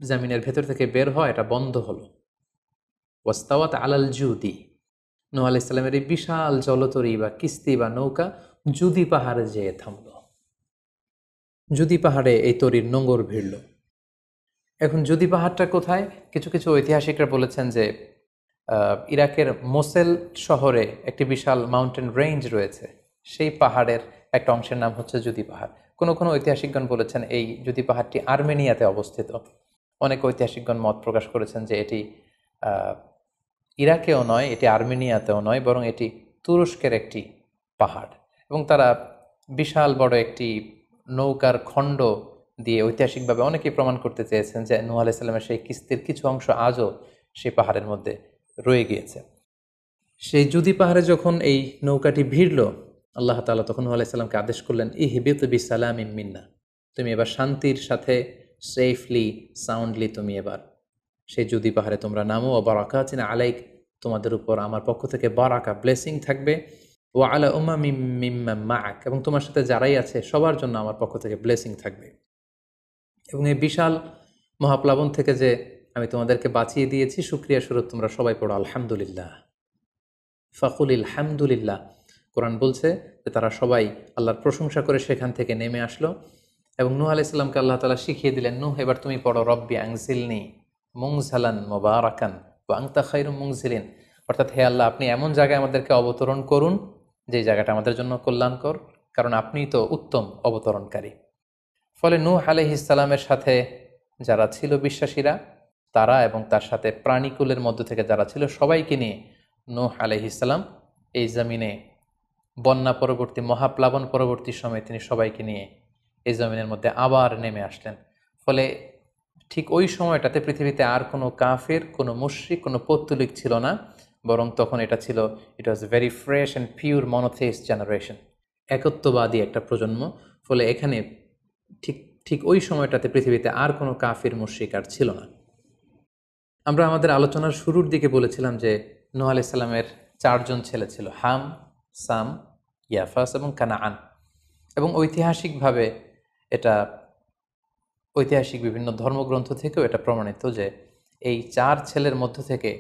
জমিনের ভেতর থেকে বের হয়, এটা বন্ধ হলো। ওয়াস্তাওয়াত আলাল জুদি, নূহ আলাইহিস সালামের এই বিশাল জলতরী বা কিস্তি বা নৌকা জুদি পাহাড়ে যেয়ে থামল। জুদি পাহাড়ে এই তরীর নোঙর ভিড়ল। এখন জুদি পাহাড়টা কোথায়? কিছু কিছু ঐতিহাসিকরা বলেছেন যে ইরাকের মোসেল শহরে একটি বিশাল মাউন্টেন রেঞ্জ রয়েছে, সেই পাহাড়ের একটা অংশের নাম হচ্ছে জুদি পাহাড়। কোনো কোনো ঐতিহাসিকগণ বলেছেন এই জুদি পাহাড়টি আর্মেনিয়াতে অবস্থিত। অনেক ঐতিহাসিকগণ মত প্রকাশ করেছেন যে এটি ইরাকেও নয়, এটি আর্মেনিয়াতেও নয়, বরং এটি তুরস্কের একটি পাহাড়। এবং তারা বিশাল বড় একটি নৌকার খণ্ড দিয়ে ঐতিহাসিকভাবে অনেকেই প্রমাণ করতে চেয়েছেন যে নূহ আলাইহিস সালামের সেই কিস্তির কিছু অংশ আজও সেই পাহাড়ের মধ্যে রয়ে গিয়েছে। সেই জুদি পাহাড়ে যখন এই নৌকাটি ভিড়ল, আল্লাহ তাআলা তখন নূহ আলাইহিস সালামকে আদেশ করলেন, ইহবিত বিসালামিন মিন্না, তুমি এবার শান্তির সাথে সেফলি সাউন্ডলি তুমি এবার সেই জুদি পাহাড়ে তোমরা নামো। ও বারাকাতিন আলাইক, তোমাদের উপর আমার পক্ষ থেকে বারাকা ব্লেসিং থাকবে। ও আলা উমামিম মিম্মা মাআক, এবং তোমার সাথে যারাই আছে সবার জন্য আমার পক্ষ থেকে ব্লেসিং থাকবে। এবং এই বিশাল মহাপ্লাবন থেকে যে আমি তোমাদেরকে বাঁচিয়ে দিয়েছি, শুকরিয়া স্বরূপ তোমরা সবাই পড়ো আলহামদুলিল্লাহ। ফাকুলিল হামদুলিল্লাহ। কোরআন বলছে যে তারা সবাই আল্লাহর প্রশংসা করে সেখান থেকে নেমে আসলো এবং নূহ আলাইহিস সালামকে আল্লাহ তাআলা শিখিয়ে দিলেন, নূহ এবার তুমি পড়ো রব্বি আনজিলনি মুনজালান মুবারাকান ওয়া আনতা খায়রুম মুনজিলিন, অর্থাৎ হে আল্লাহ আপনি এমন জায়গায় আমাদেরকে অবতরণ করুন যে জায়গাটা আমাদের জন্য কল্যাণকর, কারণ আপনিই তো উত্তম অবতরণকারী। ফলে নূহ আলাইহিস সালামের সাথে যারা ছিল বিশ্বাসীরা, তারা এবং তার সাথে প্রাণীকুলের মধ্য থেকে যারা ছিল সবাইকে নিয়ে নূহ আলাইহিস সালাম এই জমিনে বন্যা পরবর্তী মহাপ্লাবন পরবর্তী সময়ে তিনি সবাইকে নিয়ে এই জমিনের মধ্যে আবার নেমে আসলেন। ফলে ঠিক ওই সময়টাতে পৃথিবীতে আর কোনো কাফের, কোনো মুশরিক, কোনো পৌত্তলিক ছিল না, বরং তখন এটা ছিল, it was very fresh and pure monotheist generation, একত্ববাদী একটা প্রজন্ম। ফলে এখানে ঠিক ঠিক ওই সময়টাতে পৃথিবীতে আর কোনো কাফির মুশরিক আর ছিল না। আমরা আমাদের আলোচনার শুরুর দিকে বলেছিলাম যে নূহ আলাইহিস সালামের 4 জন ছেলে ছিল, হাম, সাম, ইয়াফাস এবং কানাআন। এবং ঐতিহাসিকভাবে এটা ঐতিহাসিক বিভিন্ন ধর্মগ্রন্থ থেকেও এটা প্রমাণিত যে এই 4 ছেলের মধ্য থেকে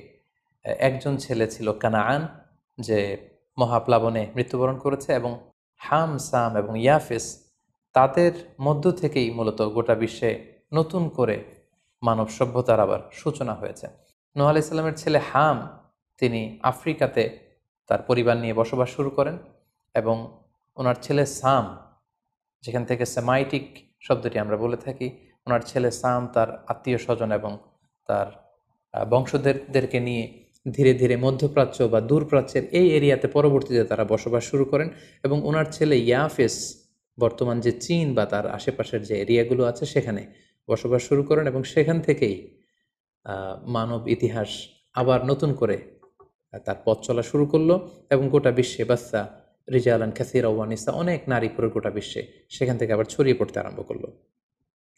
একজন ছেলে ছিল কানাআন, যে মহাপ্লাবনে মৃত্যুবরণ করেছে, এবং হাম, সাম এবং ইয়াফেস, তাদের মধ্য থেকেই মূলত গোটা বিশ্বে নতুন করে মানব সভ্যতার আবার সূচনা হয়েছে। নূহ আলাইহিস সালামের ছেলে হাম, তিনি আফ্রিকাতে তার পরিবার নিয়ে বসবাস শুরু করেন, এবং ওনার ছেলে সাম, যেখান থেকে সেমাইটিক শব্দটি আমরা বলে থাকি, ওনার ছেলে সাম তার আত্মীয় স্বজন এবং তার বংশধরদেরকে নিয়ে ধীরে ধীরে মধ্যপ্রাচ্য বা দূরপ্রাচ্যের এই এরিয়াতে পরবর্তীতে তারা বসবাস শুরু করেন। এবং ওনার ছেলে ইয়াফেস বর্তমান যে চীন বা তার আশেপাশের যে এরিয়াগুলো আছে সেখানে বসবাস শুরু করেন, এবং সেখান থেকেই মানব ইতিহাস আবার নতুন করে তার পথ চলা শুরু করলো, এবং গোটা বিশ্বে বাচ্চা রিজালান কাসীরা ওয়া নিসা, অনেক নারী পুরো গোটা বিশ্বে সেখান থেকে আবার ছড়িয়ে পড়তে আরম্ভ করলো।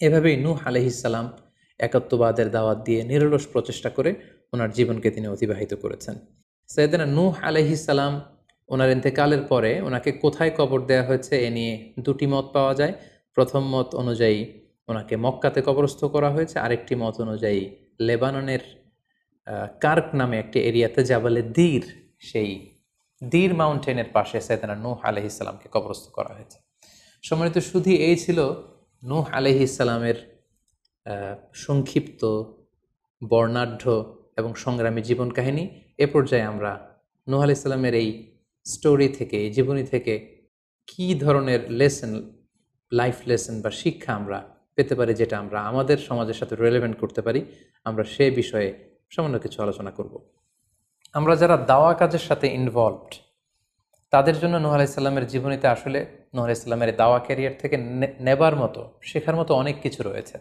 এভাবেই নূহ আলাইহিস সালাম একত্ববাদের দাওয়াত দিয়ে নিরলস প্রচেষ্টা করে ওনার জীবনকে তিনি অতিবাহিত করেছেন। সাইয়েদনা নূহ আলাইহিস সালাম ওনার ইন্তেকালের পরে ওনাকে কোথায় কবর দেওয়া হয়েছে এ নিয়ে 2টি মত পাওয়া যায়। প্রথম মত অনুযায়ী ওনাকে মক্কাতে কবরস্থ করা হয়েছে, আরেকটি মত অনুযায়ী লেবাননের কার্ক নামে একটি এরিয়াতে জাবালে দীর, সেই দীর মাউন্টেনের পাশে সাইয়েদনা নূহ আলাইহিস সালামকে কবরস্থ করা হয়েছে। সম্মানিত শুধু এই ছিল নূহ আলাইহিস সালামের সংক্ষিপ্ত, বর্ণাঢ্য এবং সংগ্রামী জীবন কাহিনী। এ পর্যায়ে আমরা নূহ আলাইহিস সালামের এই স্টোরি থেকে, এই জীবনী থেকে কী ধরনের লেসন, লাইফ লেসন বা শিক্ষা আমরা পেতে পারি, যেটা আমরা আমাদের সমাজের সাথে রিলেভেন্ট করতে পারি, আমরা সে বিষয়ে সামান্য কিছু আলোচনা করব। আমরা যারা দাওয়া কাজের সাথে ইনভলভড তাদের জন্য নূহ আলাইহিস সালামের জীবনীতে আসলে নূহ আলাইহিস সালামের দাওয়া ক্যারিয়ার থেকে নেবার মতো, শেখার মতো অনেক কিছু রয়েছে।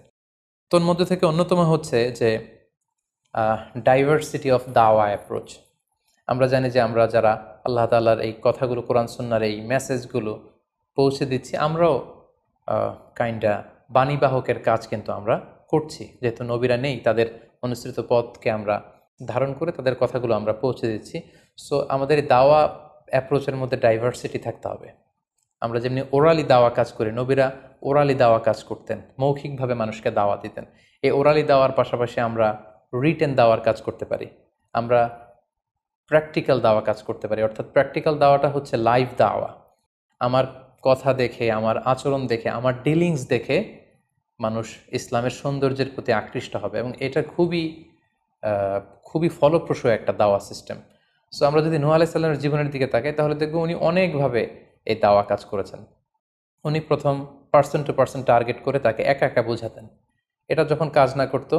তোর মধ্যে থেকে অন্যতম হচ্ছে যে ডাইভার্সিটি অফ দাওয়া অ্যাপ্রোচ। আমরা জানি যে আমরা যারা আল্লাহ তাআলার এই কথাগুলো, কোরআন সুন্নাহর এই মেসেজগুলো পৌঁছে দিচ্ছি, আমরাও কাইন্ডা বাণীবাহকের কাজ কিন্তু আমরা করছি। যেহেতু নবীরা নেই, তাদের অনুসৃত পথকে আমরা ধারণ করে তাদের কথাগুলো আমরা পৌঁছে দিচ্ছি। সো আমাদের এই দাওয়া অ্যাপ্রোচের মধ্যে ডাইভার্সিটি থাকতে হবে। আমরা যেমনি ওরালি দাওয়া কাজ করি, নবীরা ওরালি দাওয়া কাজ করতেন, মৌখিকভাবে মানুষকে দাওয়া দিতেন। এই ওরালি দাওয়ার পাশাপাশি আমরা রিটেন দাওয়ার কাজ করতে পারি, আমরা প্র্যাকটিক্যাল দাওয়া কাজ করতে পারি। অর্থাৎ প্র্যাকটিক্যাল দাওয়াটা হচ্ছে লাইভ দাওয়া। আমার কথা দেখে, আমার আচরণ দেখে, আমার ডিলিংস দেখে মানুষ ইসলামের সৌন্দর্যের প্রতি আকৃষ্ট হবে, এবং এটা খুবই ফলপ্রসূ একটা দাওয়া সিস্টেম। সো আমরা যদি নূহ আলাইহিস সালামের জীবনের দিকে তাকাই, তাহলে দেখব উনি অনেকভাবে এই দাওয়া কাজ করেছেন। উনি প্রথম পার্সন টু পার্সন টার্গেট করে তাকে একা একা বোঝাতেন। এটা যখন কাজ না করতো,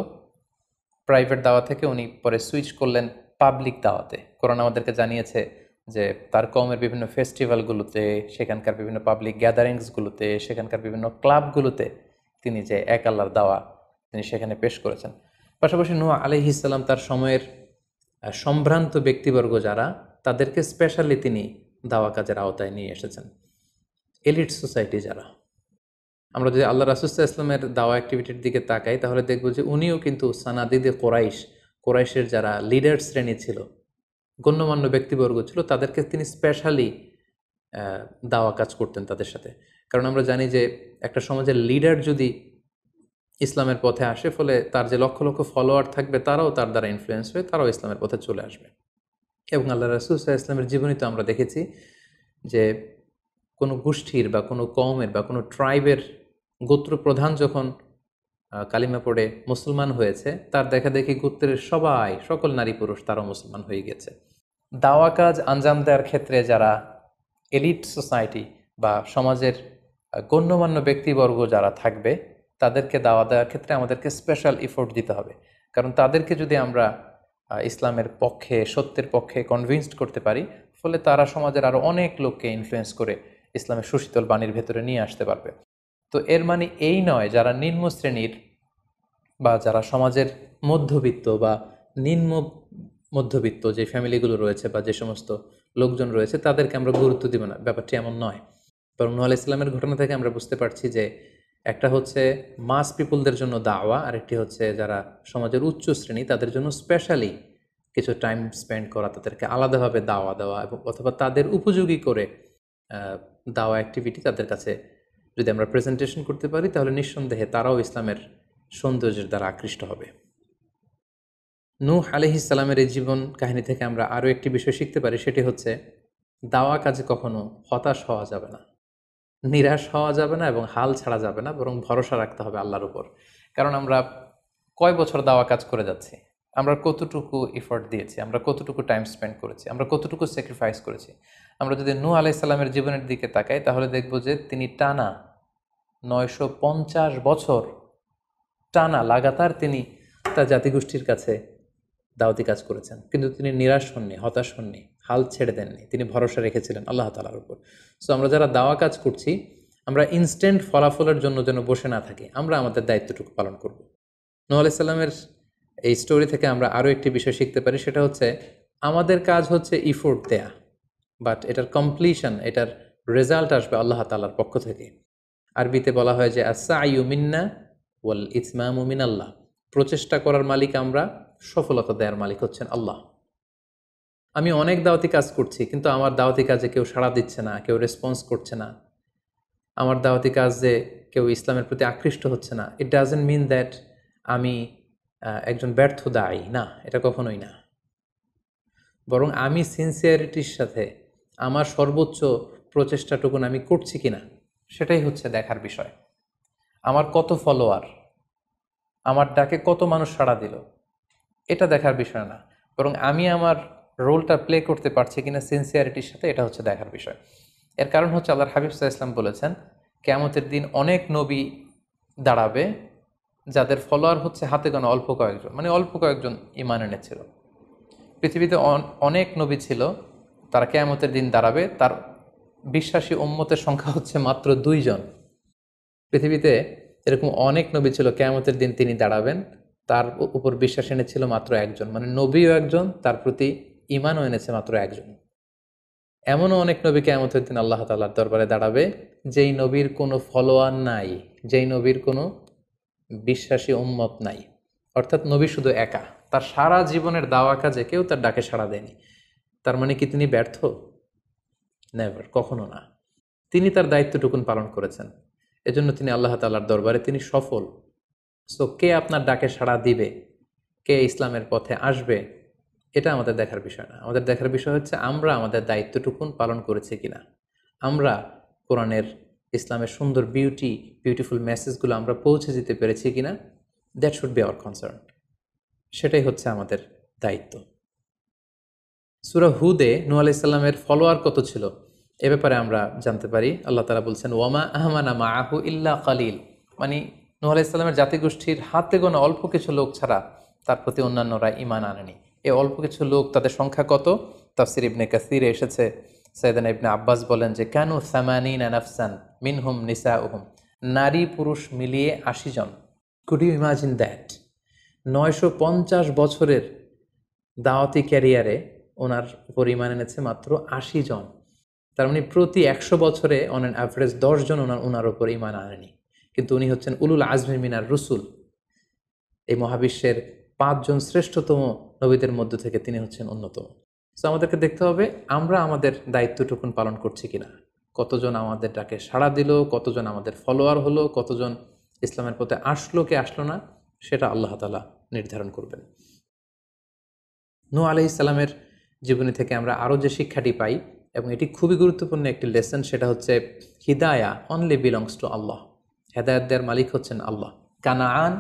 প্রাইভেট দাওয়া থেকে উনি পরে সুইচ করলেন পাবলিক দাওয়াতে। কোরআন আমাদেরকে জানিয়েছে যে তার কওমের বিভিন্ন ফেস্টিভ্যালগুলোতে, সেখানকার বিভিন্ন পাবলিক গ্যাদারিংসগুলোতে, সেখানকার বিভিন্ন ক্লাবগুলোতে তিনি যে এক আল্লাহর দাওয়া তিনি সেখানে পেশ করেছেন। পাশাপাশি নূহ আলাইহিস সালাম তার সময়ের সম্ভ্রান্ত ব্যক্তিবর্গ যারা, তাদেরকে স্পেশালি তিনি দাওয়া কাজের আওতায় নিয়ে এসেছেন। এলিট সোসাইটি যারা, আমরা যদি আল্লাহ রাসূল সাল্লাল্লাহু আলাইহি ওয়াসাল্লামের দাওয়া অ্যাক্টিভিটির দিকে তাকাই, তাহলে দেখব যে উনিও কিন্তু সানাদিদে কোরাইশের যারা লিডার শ্রেণী ছিল, গণ্যমান্য ব্যক্তিবর্গ ছিল, তাদেরকে তিনি স্পেশালি দাওয়া কাজ করতেন তাদের সাথে। কারণ আমরা জানি যে একটা সমাজের লিডার যদি ইসলামের পথে আসে, ফলে তার যে লক্ষ লক্ষ ফলোয়ার থাকবে, তারাও তার দ্বারা ইনফ্লুয়েন্স হয়ে তারাও ইসলামের পথে চলে আসবে। এবং আল্লাহ রাসূল সাল্লাল্লাহু আলাইহি ওয়াসাল্লামের জীবনীতে আমরা দেখেছি যে কোনো গোষ্ঠীর বা কোনো কওমের বা কোনো ট্রাইবের গোত্র প্রধান যখন কালিমা পড়ে মুসলমান হয়েছে, তার দেখা দেখি গোত্রের সকল নারী পুরুষ তারাও মুসলমান হয়ে গেছে। দাওয়া কাজ আঞ্জাম দেওয়ার ক্ষেত্রে যারা এলিট সোসাইটি বা সমাজের গণ্যমান্য ব্যক্তিবর্গ যারা থাকবে, তাদেরকে দাওয়া দেওয়ার ক্ষেত্রে আমাদেরকে স্পেশাল এফোর্ট দিতে হবে। কারণ তাদেরকে যদি আমরা ইসলামের পক্ষে, সত্যের পক্ষে কনভিন্সড করতে পারি, ফলে তারা সমাজের আরও অনেক লোককে ইনফ্লুয়েন্স করে ইসলামের সুশীতল বাণীর ভেতরে নিয়ে আসতে পারবে। তো এর মানে এই নয় যারা নিম্ন শ্রেণীর বা যারা সমাজের মধ্যবিত্ত বা নিম্ন মধ্যবিত্ত যে ফ্যামিলিগুলো রয়েছে বা যে সমস্ত লোকজন রয়েছে, তাদেরকে আমরা গুরুত্ব দিব না, ব্যাপারটি এমন নয়। বরং নূহ আলাইহিস সালামের ঘটনা থেকে আমরা বুঝতে পারছি যে একটা হচ্ছে মাস পিপুলদের জন্য দাওয়া, আর একটি হচ্ছে যারা সমাজের উচ্চ শ্রেণী তাদের জন্য স্পেশালি কিছু টাইম স্পেন্ড করা, তাদেরকে আলাদাভাবে দাওয়া দেওয়া, এবং অথবা তাদের উপযোগী করে দাওয়া অ্যাক্টিভিটি তাদের কাছে যদি আমরা প্রেজেন্টেশন করতে পারি, তাহলে নিঃসন্দেহে তারাও ইসলামের সৌন্দর্যের দ্বারা আকৃষ্ট হবে। নূহ আলাইহিস সালামের এই জীবন কাহিনী থেকে আমরা আরও একটি বিষয় শিখতে পারি, সেটি হচ্ছে দাওয়া কাজে কখনো হতাশ হওয়া যাবে না, নিরাশ হওয়া যাবে না, এবং হাল ছাড়া যাবে না, বরং ভরসা রাখতে হবে আল্লাহর উপর। কারণ আমরা কয় বছর দাওয়া কাজ করে যাচ্ছি, আমরা কতটুকু এফোর্ট দিয়েছি, আমরা কতটুকু টাইম স্পেন্ড করেছি, আমরা কতটুকু স্যাক্রিফাইস করেছি। আমরা যদি নূহ আলাইহিস সালামের জীবনের দিকে তাকাই, তাহলে দেখব যে তিনি টানা 950 বছর টানা লাগাতার তিনি তার জাতিগোষ্ঠীর কাছে দাওয়াতি কাজ করেছেন, কিন্তু তিনি নিরাশ হননি, হতাশ হননি, হাল ছেড়ে দেননি, তিনি ভরসা রেখেছিলেন আল্লাহ তাআলার উপর। সো আমরা যারা দাওয়া কাজ করছি, আমরা ইনস্ট্যান্ট ফলাফলের জন্য যেন বসে না থাকি, আমরা আমাদের দায়িত্বটুকু পালন করব। নূহ আলাইহিস সালামের এই স্টোরি থেকে আমরা আরও একটি বিষয় শিখতে পারি, সেটা হচ্ছে আমাদের কাজ হচ্ছে ইফোর্ট দেয়া, বাট এটার কমপ্লিশন, এটার রেজাল্ট আসবে আল্লাহ তাআলার পক্ষ থেকে। আরবিতে বলা হয় যে আস-সা'য়ু মিন্না ওয়াল ইতমামু মিনাল্লাহ, প্রচেষ্টা করার মালিক আমরা, সফলতা দেওয়ার মালিক হচ্ছেন আল্লাহ। আমি অনেক দাওয়াতি কাজ করছি, কিন্তু আমার দাওয়াতি কাজে কেউ সাড়া দিচ্ছে না, কেউ রেসপন্স করছে না, আমার দাওয়াতি কাজে কেউ ইসলামের প্রতি আকৃষ্ট হচ্ছে না, ইট ডাজন্ট মিন দ্যাট আমি একজন ব্যর্থ দায়ী, না, এটা কখনোই না। বরং আমি সিনসিয়ারিটির সাথে আমার সর্বোচ্চ প্রচেষ্টাটুকুন আমি করছি কিনা, সেটাই হচ্ছে দেখার বিষয়। আমার কত ফলোয়ার, আমার ডাকে কত মানুষ সাড়া দিল, এটা দেখার বিষয় না, বরং আমি আমার রোলটা প্লে করতে পারছি কিনা সিনসিয়ারিটির সাথে, এটা হচ্ছে দেখার বিষয়। এর কারণ হচ্ছে আল্লাহর হাবিব সাল্লাল্লাহু আলাইহি ওয়াসাল্লাম বলেছেন, কিয়ামতের দিন অনেক নবী দাঁড়াবে যাদের ফলোয়ার হচ্ছে হাতে গোনা অল্প কয়েকজন, মানে অল্প কয়েকজন ঈমান এনেছিল। পৃথিবীতে অনেক নবী ছিল, তারা কিয়ামতের দিন দাঁড়াবে, তার বিশ্বাসী উম্মতের সংখ্যা হচ্ছে মাত্র 2 জন। পৃথিবীতে এরকম অনেক নবী ছিল, কিয়ামতের দিন তিনি দাঁড়াবেন, তার উপর বিশ্বাস এনেছিল মাত্র একজন, মানে নবীও একজন, তার প্রতি ঈমানও এনেছে মাত্র একজন। এমনও অনেক নবী কিয়ামতের দিন আল্লাহ তাআলার দরবারে দাঁড়াবে, যেই নবীর কোনো ফলোয়ার নাই, যেই নবীর কোনো বিশ্বাসী উম্মত নাই, অর্থাৎ নবী শুধু একা, তার সারা জীবনের দাওয়া কাজে কেউ তার ডাকে সাড়া দেয়নি। তার মানে কি তিনি ব্যর্থ? নেভার, কখনো না। তিনি তার দায়িত্বটুকুন পালন করেছেন, এজন্য তিনি আল্লাহ তাআলার দরবারে তিনি সফল। সো কে আপনার ডাকে সাড়া দিবে, কে ইসলামের পথে আসবে, এটা আমাদের দেখার বিষয় না। আমাদের দেখার বিষয় হচ্ছে আমরা আমাদের দায়িত্বটুকুন পালন করেছি কিনা, আমরা কোরআনের, ইসলামের সুন্দর বিউটিফুল মেসেজগুলো আমরা পৌঁছে দিতে পেরেছি কিনা। That should be hour concern, সেটাই হচ্ছে আমাদের দায়িত্ব। সূরা হুদে নূহ আলাইহিস সালামের ফলোয়ার কত ছিল এ ব্যাপারে আমরা জানতে পারি। আল্লাহ তাআলা বলছেন, ওয়ামা আহমানা মাআহু ইল্লা কালিল, মানে নূহ আলাইহিস সালামের জাতিগোষ্ঠীর হাতে গোনা অল্প কিছু লোক ছাড়া তার প্রতি অন্যান্যরা ঈমান আনেনি। এই অল্প কিছু লোক, তাদের সংখ্যা কত? তাফসির ইবনে কাসিরে এসেছে, সাইয়েদনা ইবনে আব্বাস বলেন যে কানু সামানিনা নাফসান মিনহুম নিসাউহুম, নারী পুরুষ মিলিয়ে 80 জন। Could you imagine that? 950 বছরের দাওয়াতি ক্যারিয়ারে ওনার উপর ঈমান এনেছে মাত্র 80 জন। তার মানে প্রতি 100 বছরে অন অ্যান অ্যাভারেজ 10 জন ওনার উপর ঈমান আনেনি। কিন্তু উনি হচ্ছেন উলুল আজমি মিনার রসুল, এই মহাবিশ্বের 5 জন শ্রেষ্ঠতম নবীদের মধ্য থেকে তিনি হচ্ছেন অন্যতম। সো আমাদেরকে দেখতে হবে আমরা আমাদের দায়িত্বটুকুন পালন করছি কিনা। কতজন আমাদের ডাকে সাড়া দিল, কতজন আমাদের ফলোয়ার হলো, কতজন ইসলামের পথে আসলো কে আসলো না, সেটা আল্লাহ তাআলা নির্ধারণ করবেন। নূহ আলাইহিস সালামের জীবনী থেকে আমরা আরও যে শিক্ষাটি পাই, এবং এটি খুবই গুরুত্বপূর্ণ একটি লেসন, সেটা হচ্ছে হিদায়া অনলি বিলংস টু আল্লাহ। হেদায়েত দেওয়ার মালিক হচ্ছেন আল্লাহ। Canaan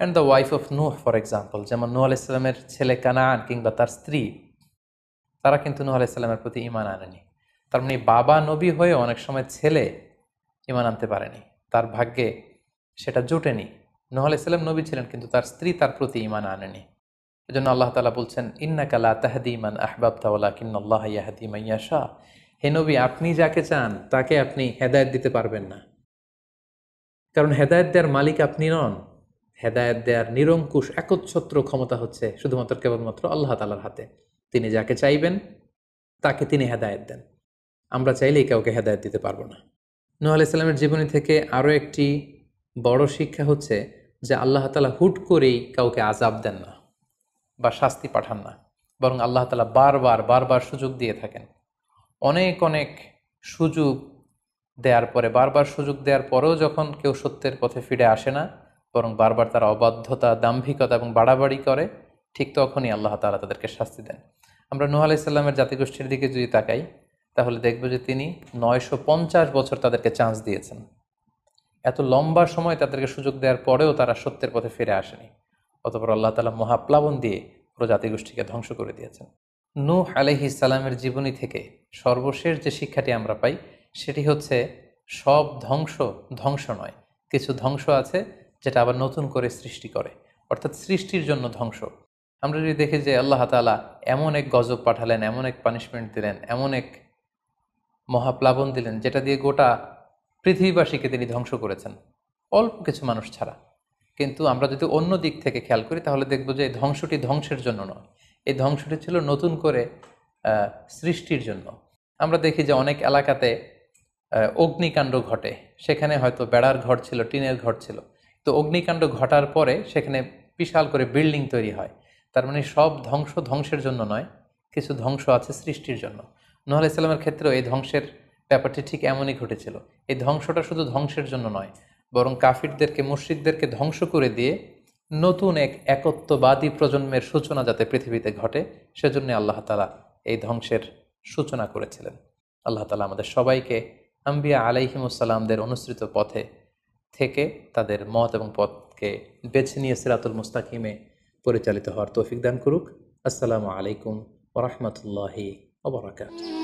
and the wife of Nuh for example, যেমন নূহ আলাইহিস সালামের ছেলে কানাআন কিংবা তার স্ত্রী, তারা কিন্তু নূহ আলাইহিস সালামের প্রতি ঈমান আনেনি। তার মানে বাবা নবী হয়ে অনেক সময় ছেলে ঈমান আনতে পারেনি, তার ভাগ্যে সেটা জোটেনি। নূহ আলাইহিস সালাম নবী ছিলেন, কিন্তু তার স্ত্রী তার প্রতি ঈমান আনেনি। এজন্য আল্লাহ তাআলা বলছেন, ইন্নাকা লা তাহদি মান আহবাবতা ওয়ালাকিন্নাল্লাহা ইয়াহদি মান ইয়াশা, হে নবী, আপনি যাকে চান তাকে আপনি হেদায়েত দিতে পারবেন না, কারণ হেদায়েত দেওয়ার মালিক আপনি নন। হেদায়েত দেওয়ার নিরঙ্কুশ একচ্ছত্র ক্ষমতা হচ্ছে শুধুমাত্র কেবলমাত্র আল্লাহ তাআলার হাতে। তিনি যাকে চাইবেন তাকে তিনি হেদায়েত দেন, আমরা চাইলেই কাউকে হেদায়েত দিতে পারবো না। নূহ আলাইহিস সালামের জীবনী থেকে আরও একটি বড় শিক্ষা হচ্ছে যে আল্লাহ তাআলা হুট করেই কাউকে আযাব দেন না বা শাস্তি পাঠান না, বরং আল্লাহ তাআলা বারবার সুযোগ দিয়ে থাকেন। অনেক অনেক সুযোগ দেওয়ার পরে, বারবার সুযোগ দেওয়ার পরেও যখন কেউ সত্যের পথে ফিরে আসে না, বরং বারবার তারা অবাধ্যতা, দাম্ভিকতা এবং বাড়াবাড়ি করে, ঠিক তখনই আল্লাহ তাআলা তাদেরকে শাস্তি দেন। আমরা নূহ আলাইহিস সালামের জাতিগোষ্ঠীর দিকে যদি তাকাই, তাহলে দেখব যে তিনি 950 বছর তাদেরকে চান্স দিয়েছেন। এত লম্বা সময় তাদেরকে সুযোগ দেওয়ার পরেও তারা সত্যের পথে ফিরে আসেনি। অতঃপর আল্লাহ তাআলা মহাপ্লাবন দিয়ে পুরো জাতিগোষ্ঠীকে ধ্বংস করে দিয়েছেন। নূহ আলাইহিস সালামের জীবনী থেকে সর্বশেষ যে শিক্ষাটি আমরা পাই, সেটি হচ্ছে সব ধ্বংস নয়। কিছু ধ্বংস আছে যেটা আবার নতুন করে সৃষ্টি করে, অর্থাৎ সৃষ্টির জন্য ধ্বংস। আমরা যদি দেখি যে আল্লাহ তাআলা এমন এক গজব পাঠালেন, এমন এক পানিশমেন্ট দিলেন, এমন এক মহাপ্লাবন দিলেন, যেটা দিয়ে গোটা পৃথিবীবাসীকে তিনি ধ্বংস করেছেন, অল্প কিছু মানুষ ছাড়া। কিন্তু আমরা যদি অন্য দিক থেকে খেয়াল করি, তাহলে দেখব যে এই ধ্বংসটি ধ্বংসের জন্য নয়, এই ধ্বংসটি ছিল নতুন করে সৃষ্টির জন্য। আমরা দেখি যে অনেক এলাকাতে অগ্নিকাণ্ড ঘটে, সেখানে হয়তো বেড়ার ঘর ছিল, টিনের ঘর ছিল, তো অগ্নিকাণ্ড ঘটার পরে সেখানে বিশাল করে বিল্ডিং তৈরি হয়। তার মানে সব ধ্বংসের জন্য নয়, কিছু ধ্বংস আছে সৃষ্টির জন্য। নূহ আলাইহিস সালামের ক্ষেত্রেও এই ধ্বংসের ব্যাপারটি ঠিক এমনই ঘটেছিল। এই ধ্বংসটা শুধু ধ্বংসের জন্য নয়, বরং কাফিরদেরকে, মুশরিকদেরকে ধ্বংস করে দিয়ে নতুন এক একত্ববাদী প্রজন্মের সূচনা যাতে পৃথিবীতে ঘটে, সেজন্য আল্লাহ তাআলা এই ধ্বংসের সূচনা করেছিলেন। আল্লাহ তাআলা আমাদের সবাইকে আম্বিয়া আলাইহিমুসসালামদের অনুসৃত পথে থেকে তাদের মত এবং পথকে বেছে নিয়ে সিরাতুল মুস্তাকিমে পরিচালিত হওয়ার তৌফিক দান করুক। আসসালামু আলাইকুম ওয়া রাহমাতুল্লাহি ওয়া বারাকাতুহু।